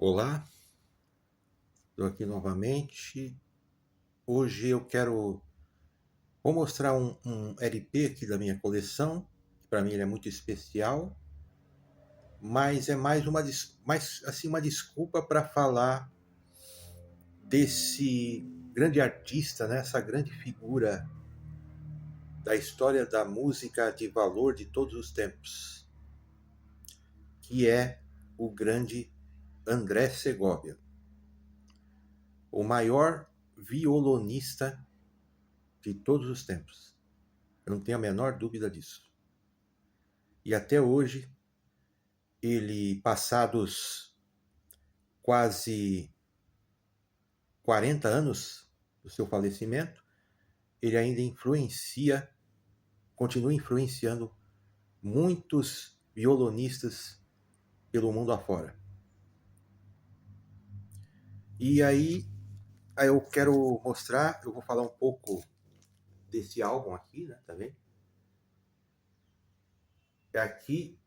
Olá, estou aqui novamente. Hoje vou mostrar um LP aqui da minha coleção, que para mim ele é muito especial, mas é mais uma desculpa para falar desse grande artista, né? Essa grande figura da história da música de valor de todos os tempos, que é o grande André Segovia, o maior violonista de todos os tempos. Eu não tenho a menor dúvida disso. E até hoje, ele, passados quase 40 anos do seu falecimento, ele ainda continua influenciando muitos violonistas pelo mundo afora. E aí eu vou falar um pouco desse álbum aqui, né, tá vendo? Aqui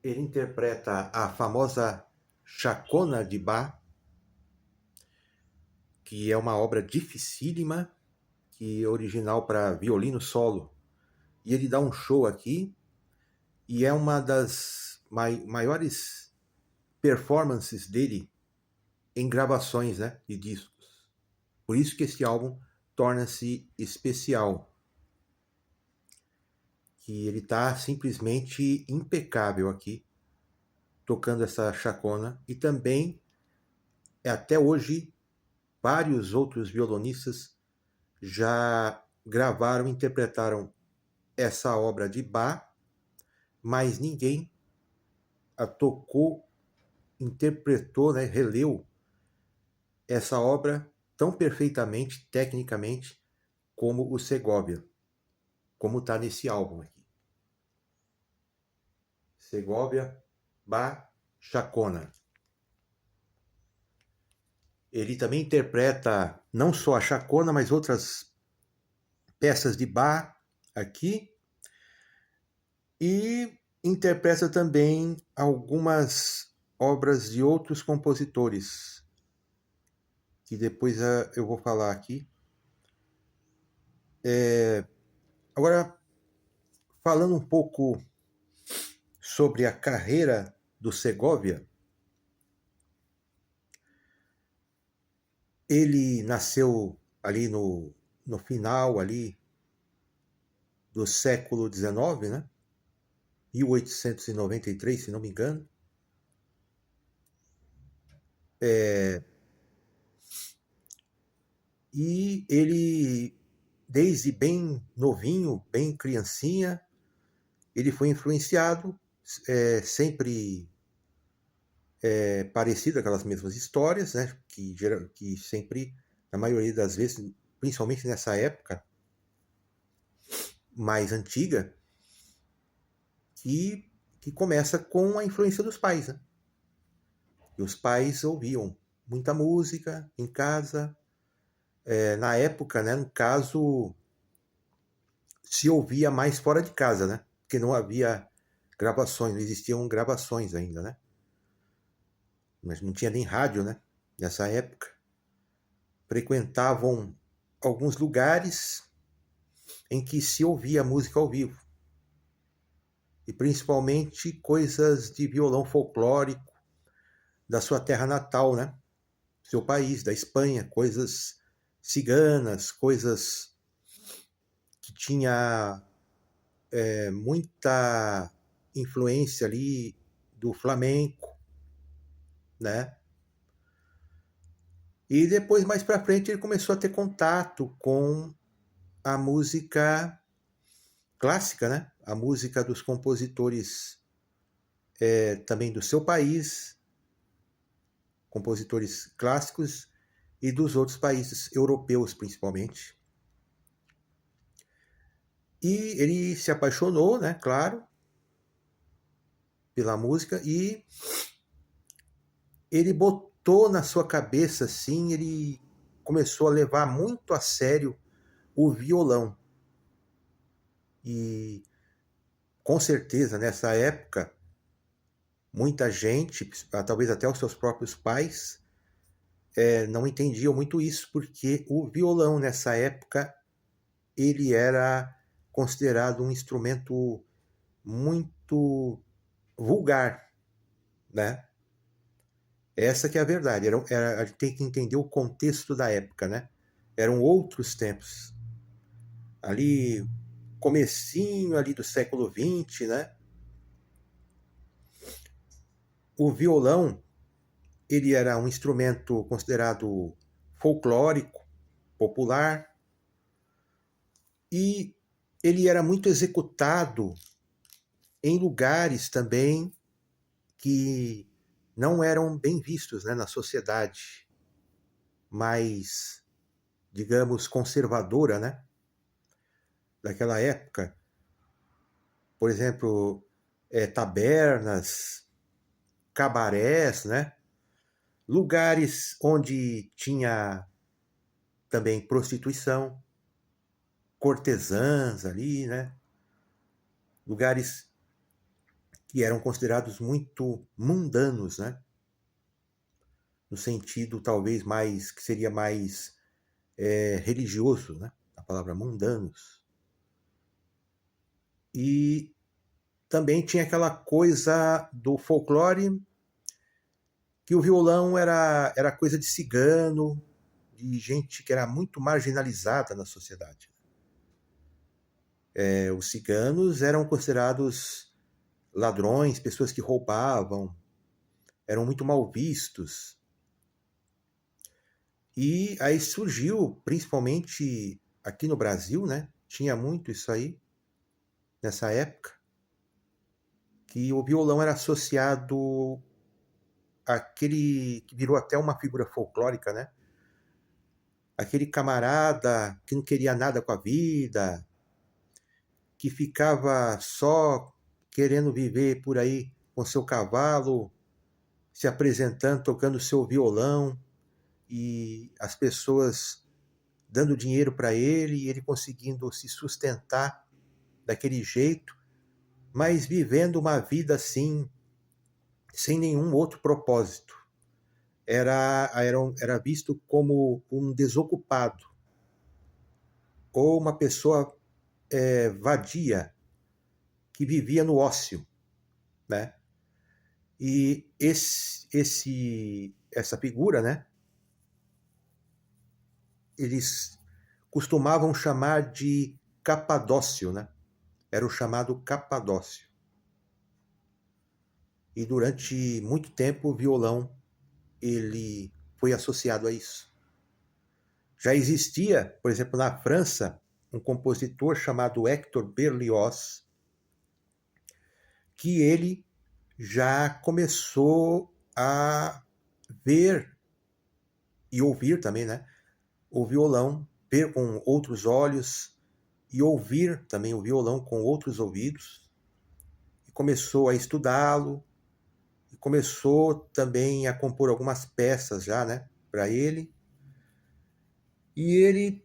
ele interpreta a famosa Chacona de Bach, que é uma obra dificílima, que é original para violino solo. E ele dá um show aqui, e é uma das maiores performances dele em gravações, né, de discos. Por isso que esse álbum torna-se especial, que ele está simplesmente impecável aqui, tocando essa chacona. E também, até hoje, vários outros violonistas já gravaram, interpretaram essa obra de Bach, mas ninguém a tocou, interpretou, né, releu essa obra tão perfeitamente, tecnicamente, como o Segovia, como está nesse álbum aqui. Segovia Bach Chacona. Ele também interpreta não só a chacona, mas outras peças de Bach aqui, e interpreta também algumas obras de outros compositores, que depois eu vou falar aqui. Agora, falando um pouco sobre a carreira do Segovia, ele nasceu ali no final ali do século XIX, né? 1893, se não me engano. E ele, desde bem novinho, bem criancinha, ele foi influenciado, sempre parecido aquelas mesmas histórias, né? Que sempre, na maioria das vezes, principalmente nessa época mais antiga, que começa com a influência dos pais, né? E os pais ouviam muita música em casa. Na época, né, no caso, se ouvia mais fora de casa, né? Porque não havia gravações, não existiam gravações ainda, né? Mas não tinha nem rádio, né? Nessa época. Frequentavam alguns lugares em que se ouvia música ao vivo. E principalmente coisas de violão folclórico da sua terra natal, né? Seu país, da Espanha, coisas ciganas, coisas que tinha muita influência ali do flamenco, né? E depois, mais para frente, ele começou a ter contato com a música clássica, né? A música dos compositores também do seu país, compositores clássicos e dos outros países europeus, principalmente. E ele se apaixonou, né? Claro, pela música, e ele botou na sua cabeça, assim, ele começou a levar muito a sério o violão. E com certeza nessa época Muita gente, talvez até os seus próprios pais, não entendiam muito isso, porque o violão nessa época ele era considerado um instrumento muito vulgar, né? Essa que é a verdade. A gente tem que entender o contexto da época, né? Eram outros tempos. Ali, comecinho ali do século XX, né? O violão, ele era um instrumento considerado folclórico, popular, e ele era muito executado em lugares também que não eram bem vistos, né, na sociedade mais, digamos, conservadora, né, daquela época. Por exemplo, tabernas, cabarés, né, lugares onde tinha também prostituição, cortesãs ali, né, lugares que eram considerados muito mundanos, né, no sentido talvez mais, que seria mais religioso, né, a palavra mundanos. E também tinha aquela coisa do folclore, que o violão era coisa de cigano, de gente que era muito marginalizada na sociedade. Os ciganos eram considerados ladrões, pessoas que roubavam, eram muito mal vistos. E aí surgiu, principalmente aqui no Brasil, né? Tinha muito isso aí, nessa época, que o violão era associado àquele que virou até uma figura folclórica, né? Aquele camarada que não queria nada com a vida, que ficava só querendo viver por aí com seu cavalo, se apresentando, tocando seu violão, e as pessoas dando dinheiro para ele e ele conseguindo se sustentar daquele jeito, mas vivendo uma vida assim, sem nenhum outro propósito. Era visto como um desocupado ou uma pessoa vadia que vivia no ócio, né? E essa figura, né? Eles costumavam chamar de Capadócio, né? Era o chamado Capadócio. E durante muito tempo o violão ele foi associado a isso. Já existia, por exemplo, na França, um compositor chamado Hector Berlioz, que ele já começou a ver e ouvir também, né? O violão, ver com outros olhos e ouvir também o violão com outros ouvidos. E começou a estudá-lo, e começou também a compor algumas peças já, né, para ele. E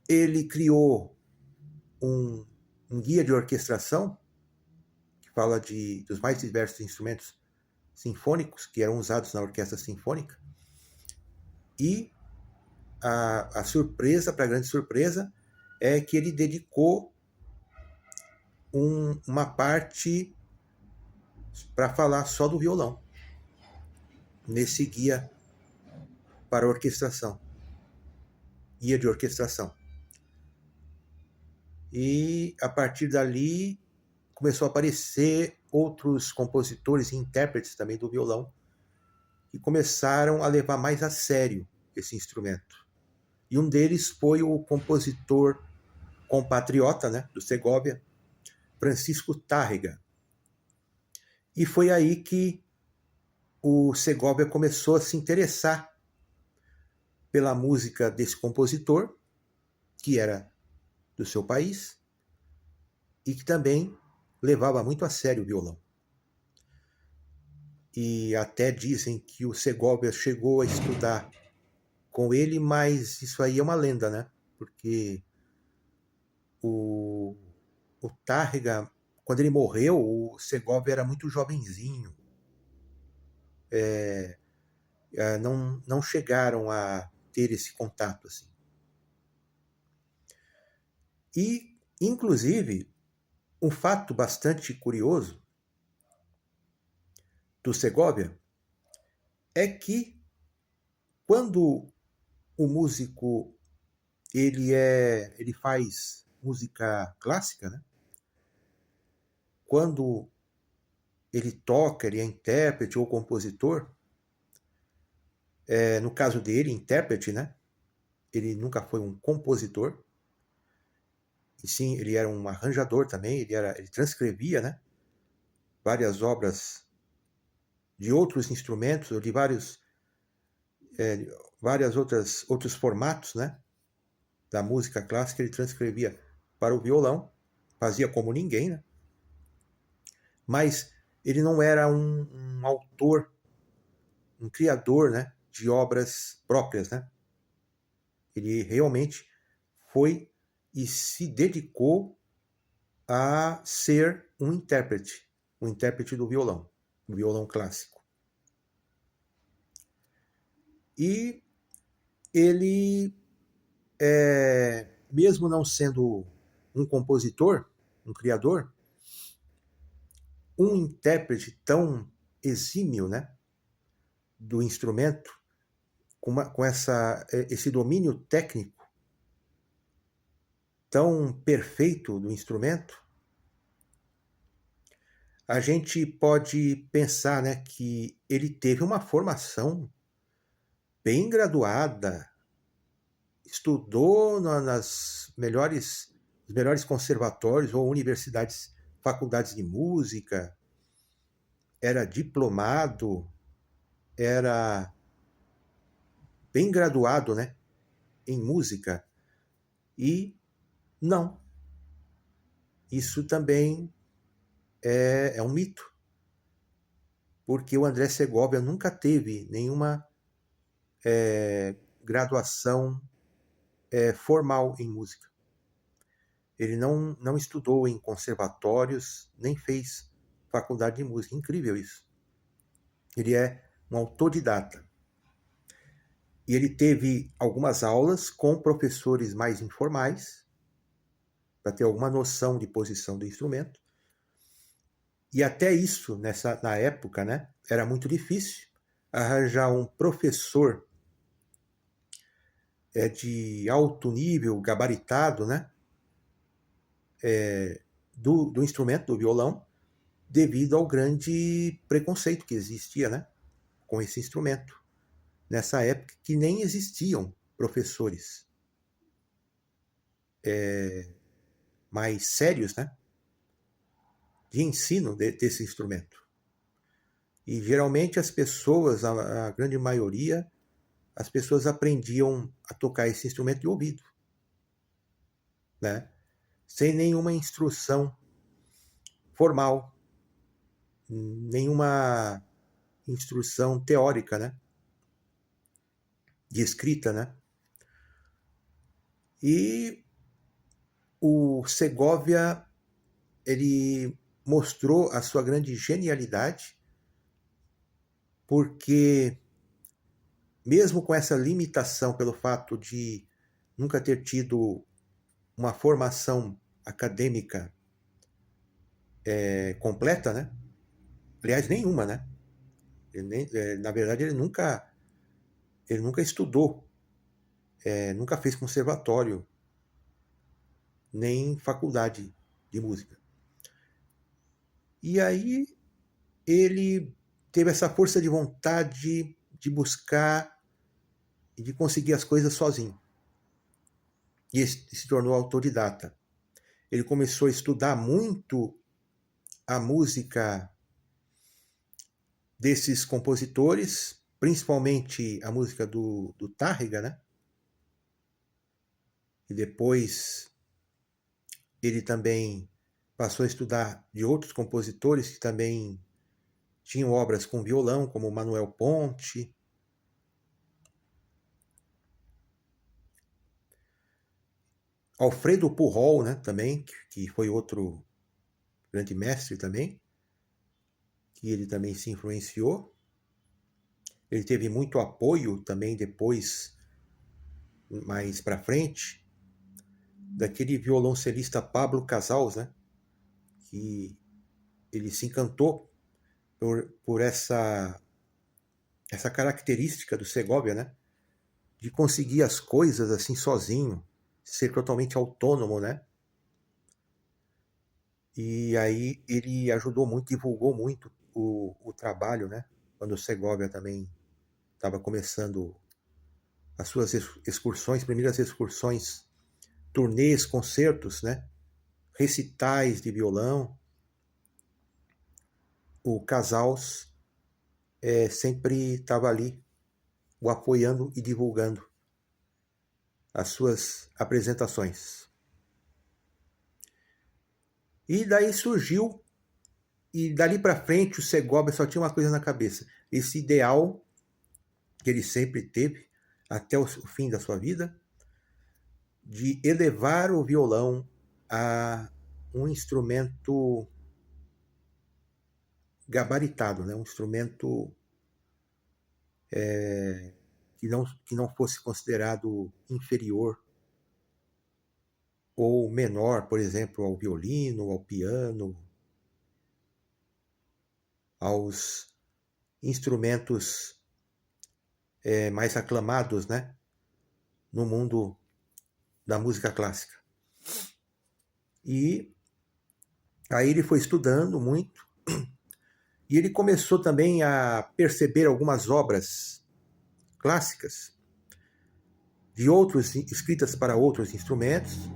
ele criou um, um guia de orquestração que fala dos mais diversos instrumentos sinfônicos que eram usados na orquestra sinfônica. E a surpresa, para a grande surpresa, é que ele dedicou uma parte para falar só do violão, nesse guia para orquestração, guia de orquestração. E a partir dali começou a aparecer outros compositores e intérpretes também do violão que começaram a levar mais a sério esse instrumento. E um deles foi o compositor compatriota, né, do Segovia, Francisco Tárrega. E foi aí que o Segovia começou a se interessar pela música desse compositor, que era do seu país, e que também levava muito a sério o violão. E até dizem que o Segovia chegou a estudar com ele, mas isso aí é uma lenda, né? Porque o Tárrega, quando ele morreu, o Segovia era muito jovenzinho. não chegaram a ter esse contato assim. E, inclusive, um fato bastante curioso do Segovia é que quando o músico ele faz música clássica, né? Quando ele toca, ele é intérprete ou compositor, no caso dele, intérprete, né? Ele nunca foi um compositor, e sim, ele era um arranjador também, ele transcrevia, né? Várias obras de outros instrumentos, ou de várias outros formatos, né? Da música clássica, ele transcrevia para o violão, fazia como ninguém, né? Mas ele não era um autor, um criador, né? De obras próprias, né? Ele realmente foi e se dedicou a ser um intérprete do violão clássico. E ele, mesmo não sendo um compositor, um criador, um intérprete tão exímio, né, do instrumento, com esse domínio técnico tão perfeito do instrumento, a gente pode pensar, né, que ele teve uma formação bem graduada, estudou nos melhores conservatórios ou universidades, faculdades de música, era diplomado, era bem graduado, né, em música. E não, isso também é um mito, porque o André Segovia nunca teve nenhuma graduação formal em música. Ele não estudou em conservatórios, nem fez faculdade de música. Incrível isso. Ele é um autodidata. E ele teve algumas aulas com professores mais informais, para ter alguma noção de posição do instrumento. E até isso, na época, né, era muito difícil arranjar um professor de alto nível, gabaritado, né, do instrumento, do violão, devido ao grande preconceito que existia, né, com esse instrumento. Nessa época que nem existiam professores mais sérios, né, de ensino desse instrumento. E geralmente as pessoas, a grande maioria, as pessoas aprendiam a tocar esse instrumento de ouvido, né, sem nenhuma instrução formal, nenhuma instrução teórica, né, de escrita, né. E o Segovia, ele mostrou a sua grande genialidade, porque mesmo com essa limitação pelo fato de nunca ter tido uma formação acadêmica completa, né? Aliás, nenhuma, né? Na verdade, ele nunca estudou, nunca fez conservatório, nem faculdade de música. E aí ele teve essa força de vontade de buscar e de conseguir as coisas sozinho. E se tornou autodidata. Ele começou a estudar muito a música desses compositores, principalmente a música do Tárrega, né? E depois ele também passou a estudar de outros compositores que também tinham obras com violão, como Manuel Ponte. Alfredo Pujol, né, também, que foi outro grande mestre também, que ele também se influenciou. Ele teve muito apoio também depois, mais para frente, daquele violoncelista Pablo Casals, né? Que ele se encantou por essa característica do Segovia, né? De conseguir as coisas assim sozinho, ser totalmente autônomo, né? E aí ele ajudou muito, divulgou muito o trabalho, né? Quando o Segovia também estava começando as suas excursões, primeiras excursões, turnês, concertos, né? Recitais de violão. O Casals sempre estava ali, o apoiando e divulgando as suas apresentações. E daí surgiu, e dali para frente o Segovia só tinha uma coisa na cabeça, esse ideal que ele sempre teve até o fim da sua vida, de elevar o violão a um instrumento gabaritado, né? Um instrumento que não fosse considerado inferior ou menor, por exemplo, ao violino, ao piano, aos instrumentos mais aclamados, né? No mundo da música clássica. E aí ele foi estudando muito e ele começou também a perceber algumas obras clássicas de outros escritas para outros instrumentos,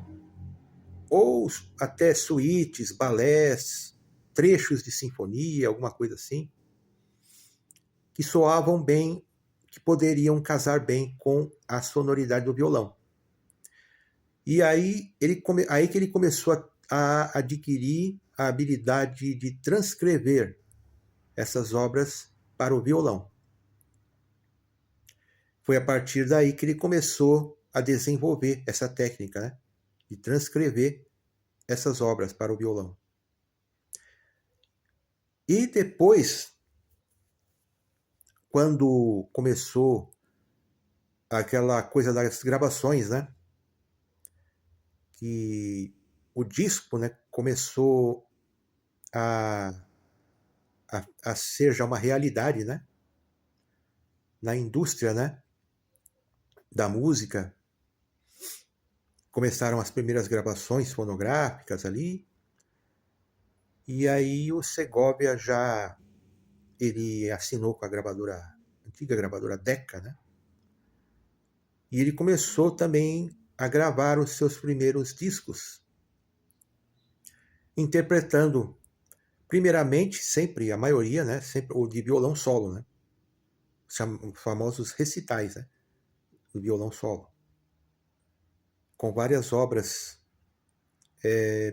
ou até suítes, balés, trechos de sinfonia, alguma coisa assim, que soavam bem, que poderiam casar bem com a sonoridade do violão. E aí, aí que ele começou a adquirir a habilidade de transcrever essas obras para o violão. Foi a partir daí que ele começou a desenvolver essa técnica, né, de transcrever essas obras para o violão. E depois, quando começou aquela coisa das gravações, né, que o disco, né, começou a, a ser já uma realidade, né, na indústria, né, da música. Começaram as primeiras gravações fonográficas ali, e aí o Segovia já ele assinou com a gravadora, a antiga gravadora Decca, né? E ele começou também a gravar os seus primeiros discos, interpretando primeiramente, sempre, a maioria, né, sempre o de violão solo, né? Os famosos recitais, né, do violão solo, com várias obras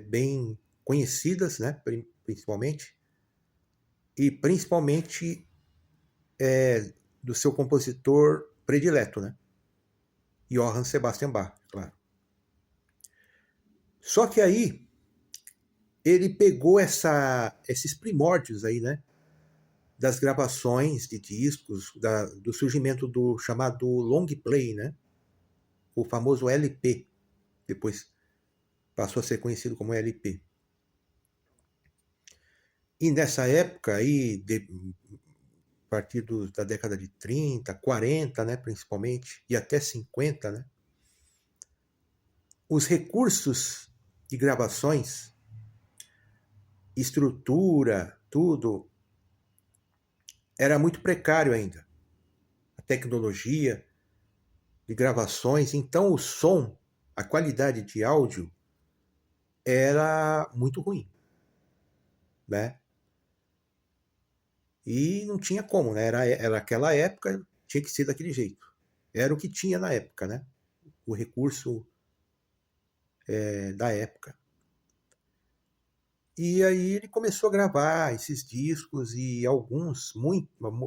bem conhecidas, né, principalmente, e principalmente do seu compositor predileto, né, Johann Sebastian Bach, claro. Só que aí ele pegou esses primórdios aí, né, das gravações de discos, do surgimento do chamado long play, né, o famoso LP, depois passou a ser conhecido como LP. E nessa época aí, a partir da década de 30, 40, né, principalmente, e até 50, né, os recursos de gravações, estrutura, tudo, era muito precário ainda. A tecnologia de gravações, então o som, a qualidade de áudio era muito ruim, né? E não tinha como, né? Era aquela época, tinha que ser daquele jeito. Era o que tinha na época, né? O recurso da época. E aí ele começou a gravar esses discos e alguns,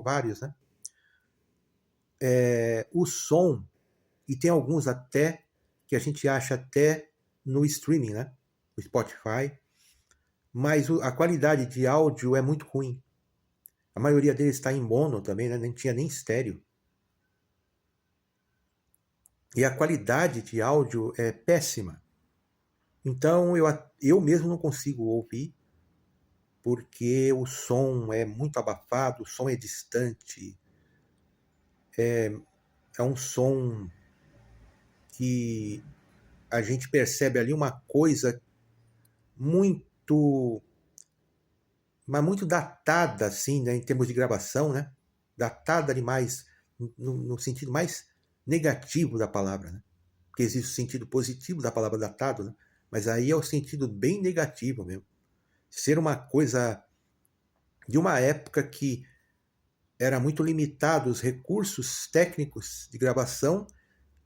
vários, né? O som, e tem alguns até que a gente acha até no streaming, né? No Spotify, mas a qualidade de áudio é muito ruim. A maioria deles está em mono também, né? Nem tinha nem estéreo. E a qualidade de áudio é péssima. Então eu mesmo não consigo ouvir, porque o som é muito abafado, o som é distante, é um som que a gente percebe ali uma coisa muito, mas muito datada, assim, né, em termos de gravação, né? Datada demais, no sentido mais negativo da palavra, né? Porque existe o sentido positivo da palavra datado, né? Mas aí é o sentido bem negativo mesmo. Ser uma coisa de uma época que era muito limitado os recursos técnicos de gravação,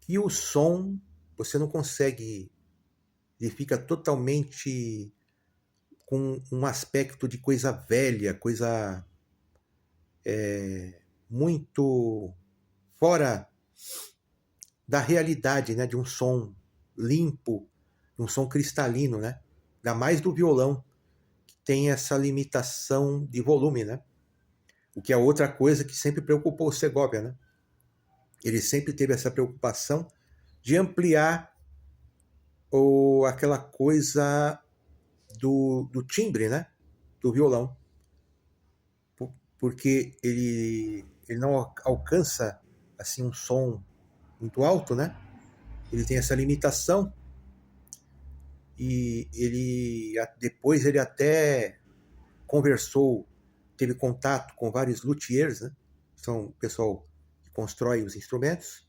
e o som você não consegue, ele fica totalmente com um aspecto de coisa velha, coisa muito fora da realidade, né, de um som limpo, de um som cristalino, né? Ainda mais do violão, que tem essa limitação de volume, né? O que é outra coisa que sempre preocupou o Segovia, né? Ele sempre teve essa preocupação de ampliar aquela coisa do timbre, né? Do violão. Porque ele não alcança assim um som muito alto, né? Ele tem essa limitação, e depois ele até conversou, teve contato com vários luthiers, né? São o pessoal que constrói os instrumentos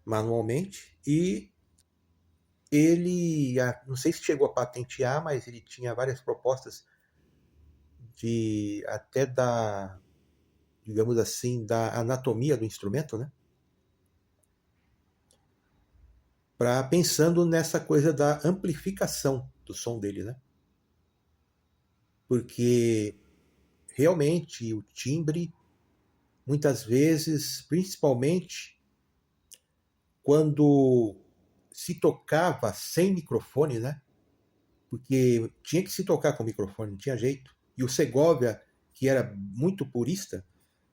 manualmente, e ele, não sei se chegou a patentear, mas ele tinha várias propostas de até da, digamos assim, da anatomia do instrumento, né? Pensando nessa coisa da amplificação do som dele, né? Porque realmente o timbre, muitas vezes, principalmente quando se tocava sem microfone, né? Porque tinha que se tocar com microfone, não tinha jeito. E o Segovia, que era muito purista,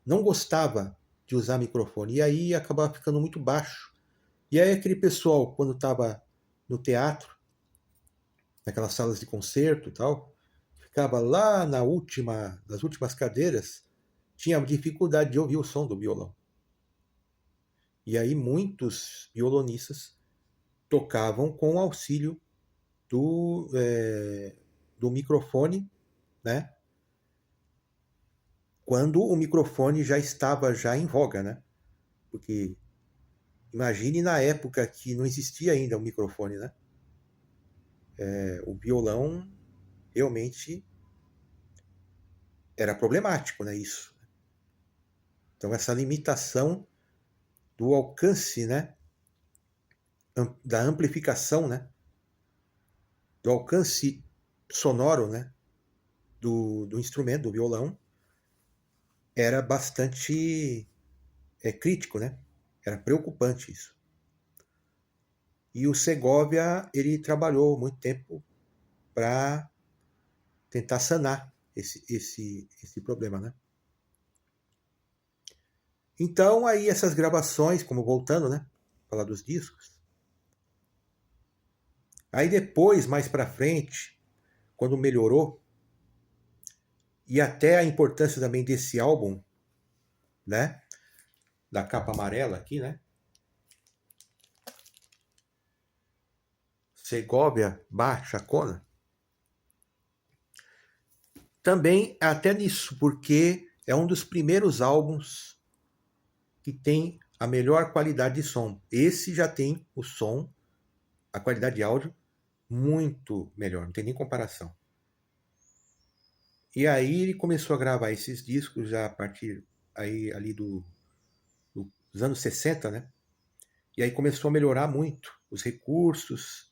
não gostava de usar microfone. E aí acabava ficando muito baixo. E aí aquele pessoal, quando estava no teatro, naquelas salas de concerto e tal, ficava lá nas últimas cadeiras, tinha dificuldade de ouvir o som do violão. E aí muitos violonistas tocavam com o auxílio do microfone, né? Quando o microfone já estava já em voga, né? Porque imagine na época que não existia ainda o microfone, né? O violão realmente era problemático, né? Isso. Então essa limitação do alcance, né? Da amplificação, né? Do alcance sonoro, né? Do instrumento, do violão, era bastante crítico, né? Era preocupante isso. E o Segovia, ele trabalhou muito tempo para tentar sanar esse problema, né? Então, aí essas gravações, como voltando, né? Falar dos discos. Aí depois, mais para frente, quando melhorou, e até a importância também desse álbum, né? Da capa amarela aqui, né? Segovia Baixa Chacona. Também até nisso, porque é um dos primeiros álbuns que tem a melhor qualidade de som. Esse já tem o som, a qualidade de áudio, muito melhor, não tem nem comparação. E aí ele começou a gravar esses discos já a partir aí, ali dos anos 60, né? E aí começou a melhorar muito os recursos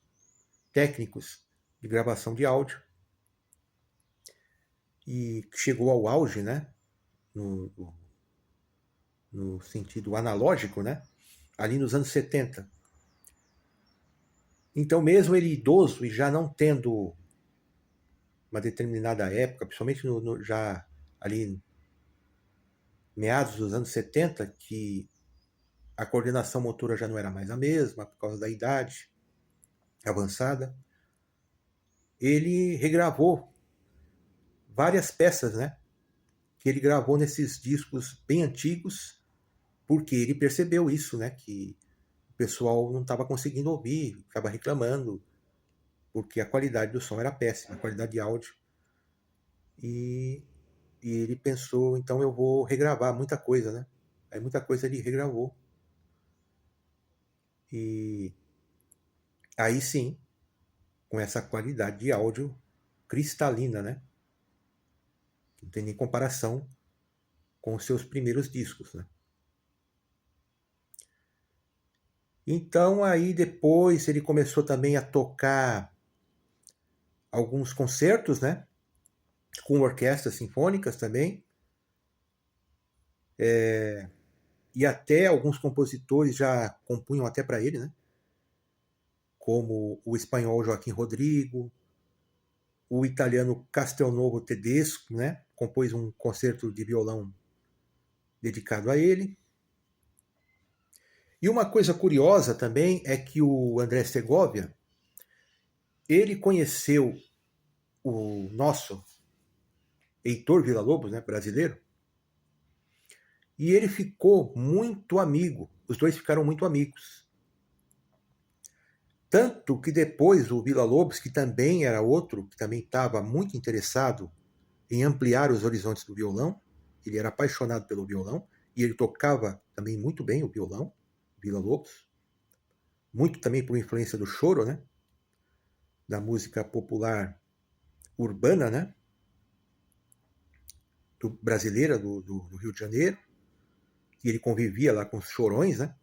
técnicos de gravação de áudio. E chegou ao auge, né? No sentido analógico, né? Ali nos anos 70. Então, mesmo ele idoso e já não tendo uma determinada época, principalmente já ali meados dos anos 70, que a coordenação motora já não era mais a mesma por causa da idade avançada. Ele regravou várias peças, né, que ele gravou nesses discos bem antigos, porque ele percebeu isso, né, que o pessoal não estava conseguindo ouvir, estava reclamando, porque a qualidade do som era péssima, a qualidade de áudio. E, e ele pensou, então eu vou regravar muita coisa, né? Aí muita coisa ele regravou. E aí sim, com essa qualidade de áudio cristalina, né? Não tem nem comparação com os seus primeiros discos, né? Então aí depois ele começou também a tocar alguns concertos, né? Com orquestras sinfônicas também. E até alguns compositores já compunham até para ele, né? Como o espanhol Joaquim Rodrigo, o italiano Castelnuovo Tedesco, né? Compôs um concerto de violão dedicado a ele. E uma coisa curiosa também é que o André Segovia, ele conheceu o nosso Heitor Villa-Lobos, né, brasileiro, e ele ficou muito amigo, os dois ficaram muito amigos. Tanto que depois o Villa-Lobos, que também era outro, que também estava muito interessado em ampliar os horizontes do violão, ele era apaixonado pelo violão, e ele tocava também muito bem o violão, Villa-Lobos, muito também por influência do choro, né, da música popular urbana, né, brasileira do Rio de Janeiro, que ele convivia lá com os chorões, né,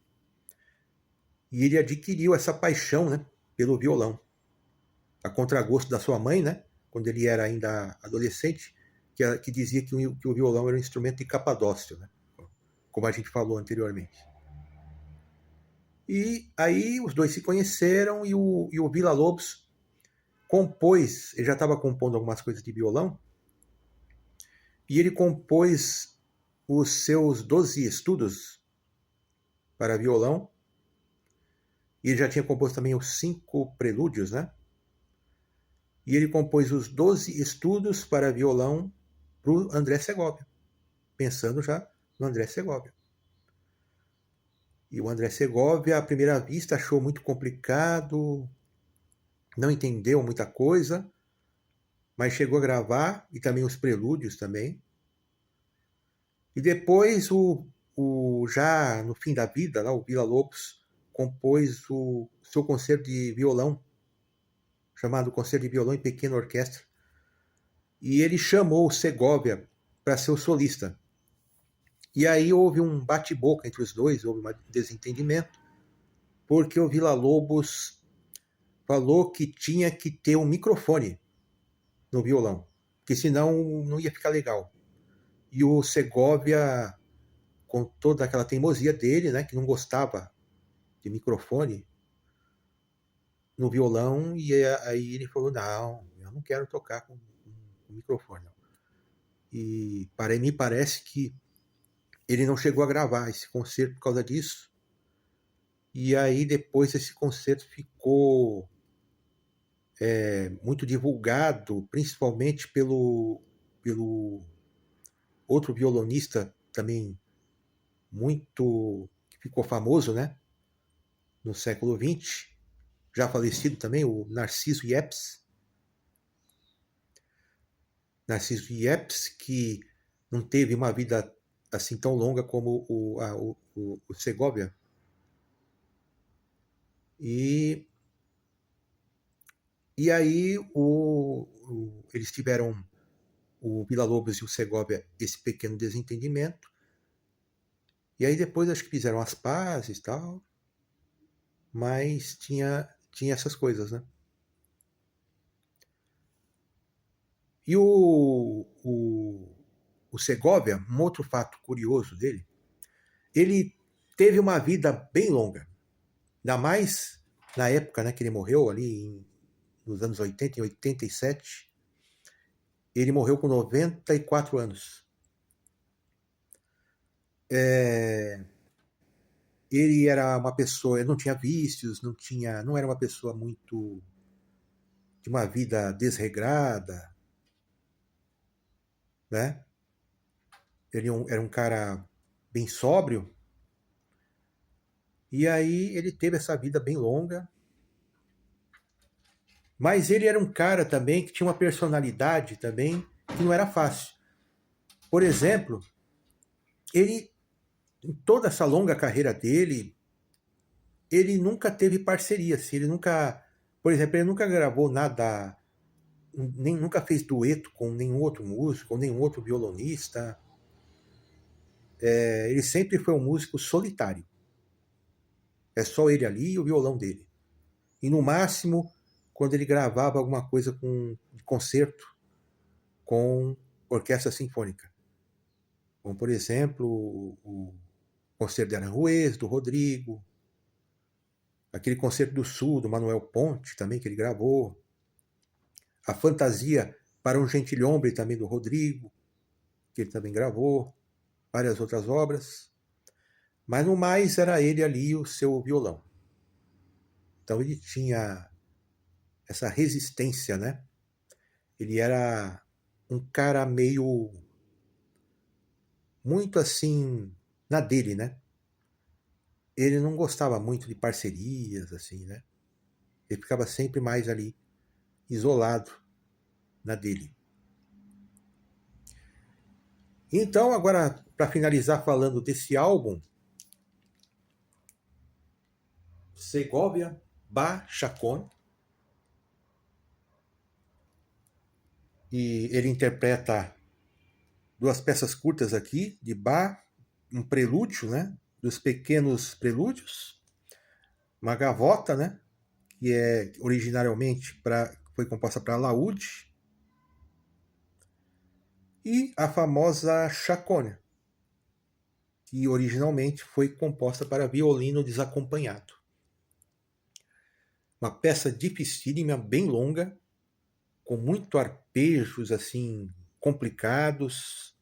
e ele adquiriu essa paixão, né, pelo violão, a contragosto da sua mãe, né, quando ele era ainda adolescente, que dizia que o violão era um instrumento de Capadócio, né, como a gente falou anteriormente. E aí os dois se conheceram e o Villa-Lobos compôs, ele já estava compondo algumas coisas de violão, e ele compôs os seus 12 estudos para violão, e ele já tinha composto também os 5 prelúdios, né? E ele compôs os 12 estudos para violão para o André Segovia, pensando já no André Segovia. E o André Segovia, à primeira vista, achou muito complicado, não entendeu muita coisa, mas chegou a gravar, e também os prelúdios também. E depois, já no fim da vida, lá, o Villa-Lobos compôs o seu concerto de violão, chamado Concerto de Violão em Pequena Orquestra. E ele chamou o Segovia para ser o solista. E aí houve um bate-boca entre os dois, houve um desentendimento, porque o Villa-Lobos falou que tinha que ter um microfone no violão, porque senão não ia ficar legal. E o Segovia, com toda aquela teimosia dele, né, que não gostava de microfone no violão, e aí ele falou, não, eu não quero tocar com microfone. Não. E me parece que ele não chegou a gravar esse concerto por causa disso. E aí depois esse concerto ficou muito divulgado, principalmente pelo outro violonista também muito, que ficou famoso, né, no século XX, já falecido também, o Narciso Yepes. Narciso Yepes, que não teve uma vida assim tão longa como o Segovia. E aí eles tiveram, o Villa-Lobos e o Segovia, esse pequeno desentendimento. E aí depois acho que fizeram as pazes e tal, mas tinha essas coisas, né? E o Segovia, um outro fato curioso dele, ele teve uma vida bem longa, ainda mais na época, né, que ele morreu ali nos anos 80, em 87, ele morreu com 94 anos. Ele era uma pessoa, ele não tinha vícios, não era uma pessoa muito de uma vida desregrada, né? Ele era um cara bem sóbrio. E aí ele teve essa vida bem longa. Mas ele era um cara também que tinha uma personalidade também que não era fácil. Por exemplo, ele, em toda essa longa carreira dele, ele nunca teve parceria. Assim, ele nunca, por exemplo, ele nunca gravou nada, nem nunca fez dueto com nenhum outro músico, ou nenhum outro violonista. Ele sempre foi um músico solitário. É só ele ali e o violão dele. E no máximo, quando ele gravava alguma coisa de concerto com orquestra sinfônica. Como, por exemplo, o concerto de Aranjuez, do Rodrigo, aquele concerto do Sul, do Manuel Ponte, também, que ele gravou, a Fantasia para um Gentilhombre, também, do Rodrigo, que ele também gravou, várias outras obras. Mas no mais era ele ali e o seu violão. Então ele tinha essa resistência, né? Ele era um cara meio muito assim na dele, né? Ele não gostava muito de parcerias, assim, né? Ele ficava sempre mais ali isolado na dele. Então, agora, para finalizar falando desse álbum, Segovia Ba Chacón, e ele interpreta duas peças curtas aqui, de Bach, um prelúdio, né? Dos pequenos prelúdios, uma gavota, né? Que é originariamente foi composta para laúde, e a famosa chaconha, que originalmente foi composta para violino desacompanhado. Uma peça dificílima, bem longa, com muito arpejos assim complicados,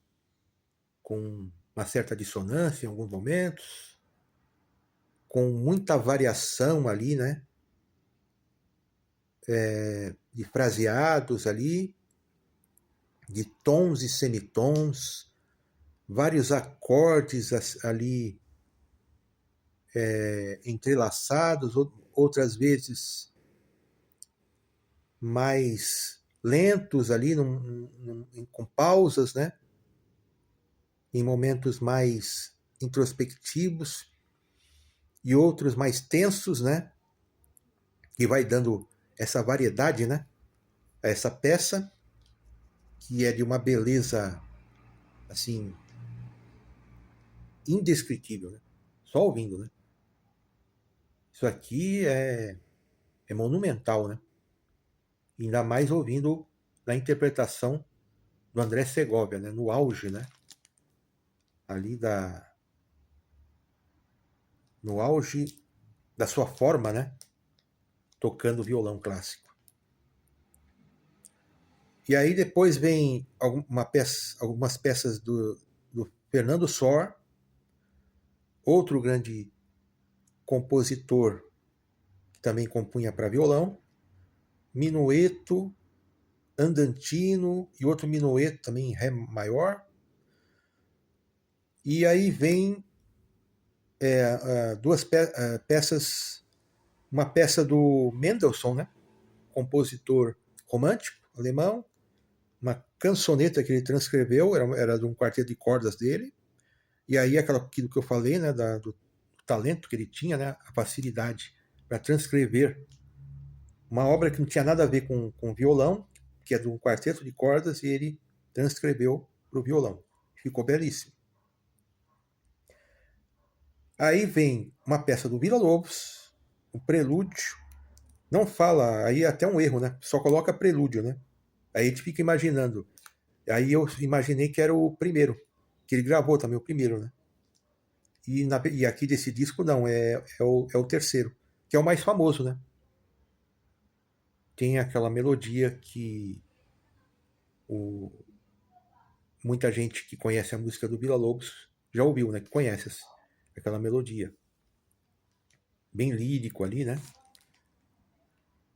com uma certa dissonância em alguns momentos, com muita variação ali, né? De fraseados ali, de tons e semitons, vários acordes ali entrelaçados, outras vezes mais lentos ali, com pausas, né? Em momentos mais introspectivos e outros mais tensos, né? Que vai dando essa variedade, né? A essa peça, que é de uma beleza, assim, indescritível, né? Só ouvindo, né? Isso aqui é monumental, né? Ainda mais ouvindo na interpretação do André Segovia, né? No auge, né? Ali no auge da sua forma, né? Tocando violão clássico. E aí depois vem algumas peças do Fernando Sor, outro grande compositor que também compunha para violão, minueto, andantino e outro minueto também em ré maior. E aí vem duas peças, uma peça do Mendelssohn, né? Compositor romântico alemão, uma cançoneta que ele transcreveu, era de um quarteto de cordas dele, e aí aquilo que eu falei, né, do talento que ele tinha, né, a facilidade para transcrever uma obra que não tinha nada a ver com violão, que é de um quarteto de cordas, e ele transcreveu para o violão. Ficou belíssimo. Aí vem uma peça do Villa-Lobos, o prelúdio. Não fala, aí é até um erro, né? Só coloca prelúdio, né? Aí a gente fica imaginando. Aí eu imaginei que era o primeiro, que ele gravou também, o primeiro, né? E aqui desse disco não, é o terceiro, que é o mais famoso, né? Tem aquela melodia que o, muita gente que conhece a música do Villa-Lobos já ouviu, né? Que conhece aquela melodia. Bem lírico ali, né?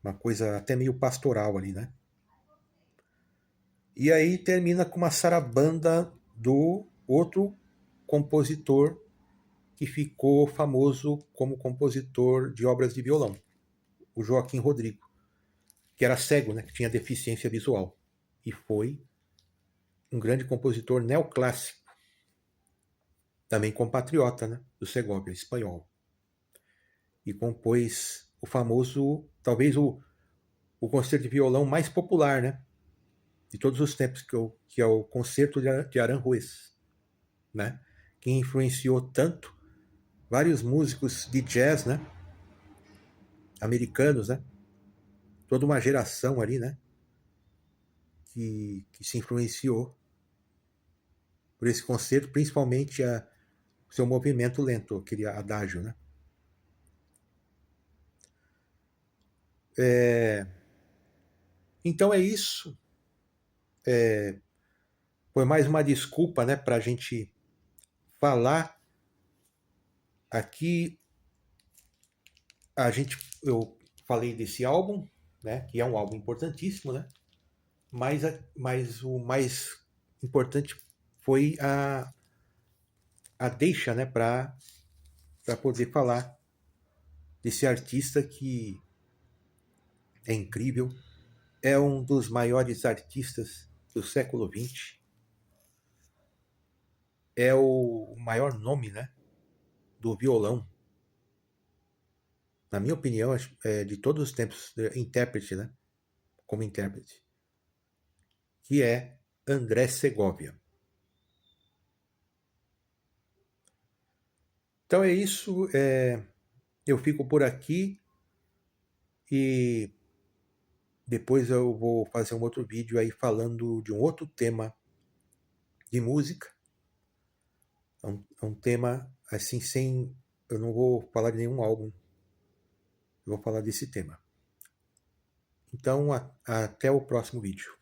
Uma coisa até meio pastoral ali, né? E aí termina com uma sarabanda do outro compositor que ficou famoso como compositor de obras de violão, o Joaquim Rodrigo, que era cego, né? Que tinha deficiência visual. E foi um grande compositor neoclássico, também compatriota, né? Do Segovia, espanhol. E compôs o famoso, talvez o concerto de violão mais popular, né? De todos os tempos, que é o Concerto de Aranjuez, né? Que influenciou tanto vários músicos de jazz, né? Americanos, né? Toda uma geração ali, né? Que se influenciou por esse concerto, principalmente o seu movimento lento, aquele adágio, né? Então é isso. Foi mais uma desculpa, né, para a gente falar aqui. Eu falei desse álbum, né, que é um álbum importantíssimo, né? Mas o mais importante foi a deixa, né, para poder falar desse artista que é incrível, é um dos maiores artistas do século XX, é o maior nome, né, do violão, na minha opinião, de todos os tempos, intérprete, né, como intérprete, que é André Segovia. Então é isso, eu fico por aqui e depois eu vou fazer um outro vídeo aí falando de um outro tema de música. É um tema assim sem. Eu não vou falar de nenhum álbum, eu vou falar desse tema. Então, até o próximo vídeo.